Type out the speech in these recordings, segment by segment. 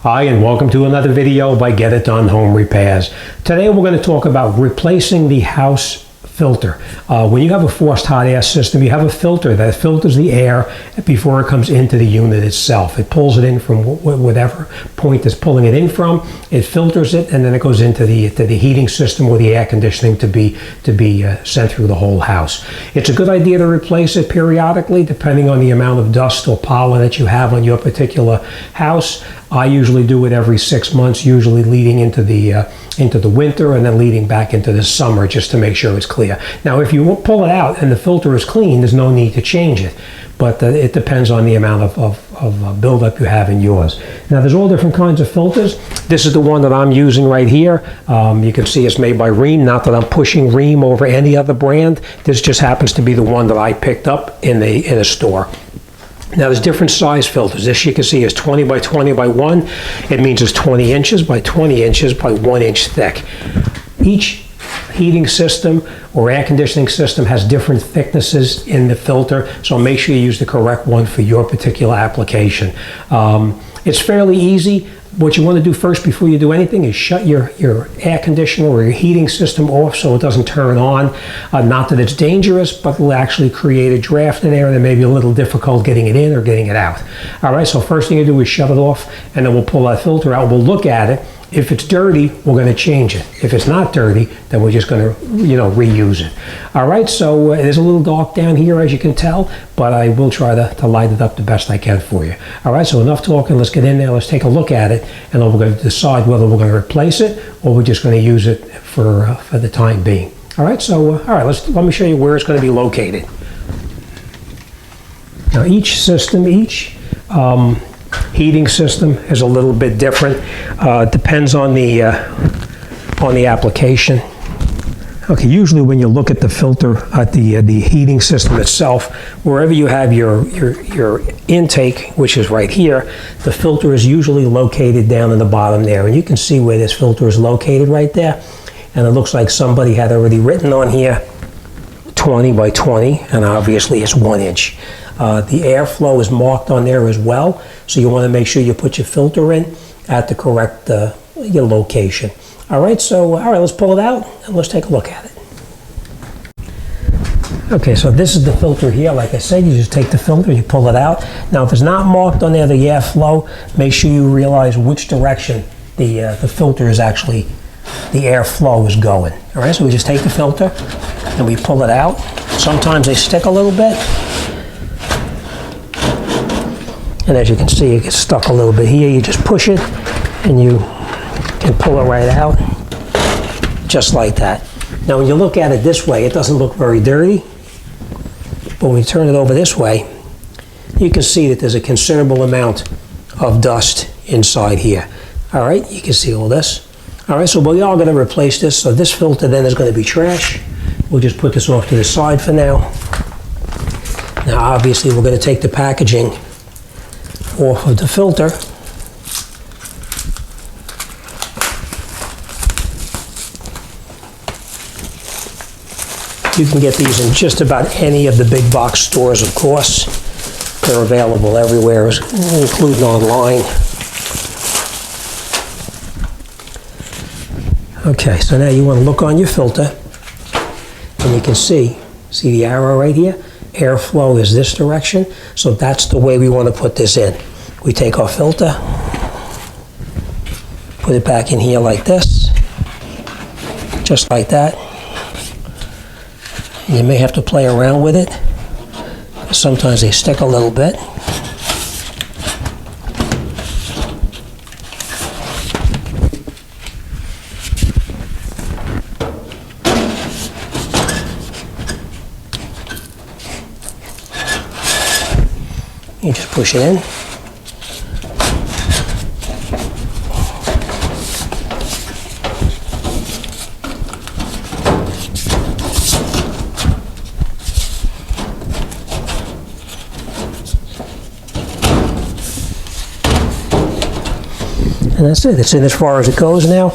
Hi, and welcome to another video by Get It Done Home Repairs. Today we're going to talk about replacing the house filter. When you have a forced hot air system, you have a filter that filters the air before it comes into the unit itself. It pulls it in from whatever point it's pulling it in from. It filters it, and then it goes into the heating system or the air conditioning to be sent through the whole house. It's a good idea to replace it periodically, depending on the amount of dust or pollen that you have on your particular house. I usually do it every 6 months, usually leading into the winter and then leading back into the summer, just to make sure it's clear. Now, if you pull it out and the filter is clean, there's no need to change it. But it depends on the amount of buildup you have in yours. Now, there's all different kinds of filters. This is the one that I'm using right here. You can see it's made by Rheem. Not that I'm pushing Rheem over any other brand. This just happens to be the one that I picked up in a store. Now, there's different size filters. This, you can see, is 20 by 20 by 1. It means it's 20 inches by 20 inches by 1 inch thick. Each heating system or air conditioning system has different thicknesses in the filter, so make sure you use the correct one for your particular application. It's fairly easy. What you want to do first before you do anything is shut your air conditioner or your heating system off so it doesn't turn on. Not that it's dangerous, but it will actually create a draft in there that may be a little difficult getting it in or getting it out. All right, so first thing you do is shut it off, and then we'll pull that filter out. We'll look at it. If it's dirty, we're going to change it. If it's not dirty, then we're just going to, reuse it. All right, so it is a little dark down here, as you can tell, but I will try to light it up the best I can for you. All right, so enough talking. Let's get in there. Let's take a look at it, and then we're going to decide whether we're going to replace it or we're just going to use it for the time being. All right, so let me show you where it's going to be located. Now, each system, heating system is a little bit different. Depends on the application. Okay, usually when you look at the filter at the heating system itself, wherever you have your intake, which is right here, the filter is usually located down in the bottom there, and you can see where this filter is located right there. And it looks like somebody had already written on here 20 by 20, and obviously it's 1 inch. The airflow is marked on there as well, so you want to make sure you put your filter in at the correct your location. All right, let's pull it out and let's take a look at it. Okay, so this is the filter here. Like I said, you just take the filter, you pull it out. Now, if it's not marked on there, the airflow, make sure you realize which direction the filter is actually, the airflow is going. All right, so we just take the filter and we pull it out. Sometimes they stick a little bit. And as you can see, it gets stuck a little bit here. You just push it and you can pull it right out, just like that. Now, when you look at it this way, it doesn't look very dirty. But when you turn it over this way, you can see that there's a considerable amount of dust inside here. All right, you can see all this. All right, so we are going to replace this. So this filter then is going to be trash. We'll just put this off to the side for now. Now, obviously, we're going to take the packaging off of the filter. You can get these in just about any of the big box stores, of course. They're available everywhere, including online. Okay, so now you want to look on your filter, and you can see the arrow right here? Airflow is this direction, so that's the way we want to put this in. We take our filter, put it back in here like this, just like that. You may have to play around with it. Sometimes they stick a little bit. You just push it in. And that's it. It's in as far as it goes now.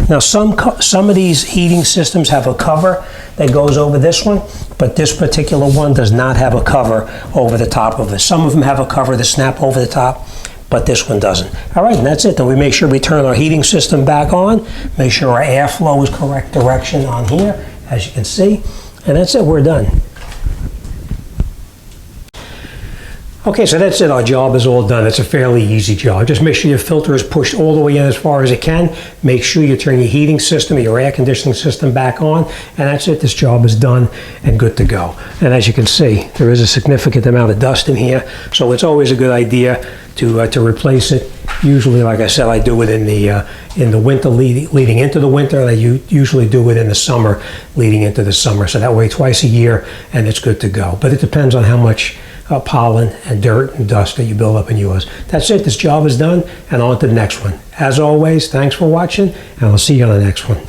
Now, some of these heating systems have a cover that goes over this one, but this particular one does not have a cover over the top of it. Some of them have a cover that snap over the top, but this one doesn't. All right, and that's it. Then we make sure we turn our heating system back on, make sure our airflow is correct direction on here, as you can see, and that's it, we're done. Okay, so that's it. Our job is all done. It's a fairly easy job. Just make sure your filter is pushed all the way in as far as it can. Make sure you turn your heating system, your air conditioning system back on, and that's it. This job is done and good to go. And as you can see, there is a significant amount of dust in here, so it's always a good idea to replace it. Usually, like I said, I do it in the winter leading into the winter, and I usually do it in the summer leading into the summer. So that way, twice a year, and it's good to go. But it depends on how much pollen and dirt and dust that you build up in yours. That's it. This job is done, and on to the next one. As always, thanks for watching, and I'll see you on the next one.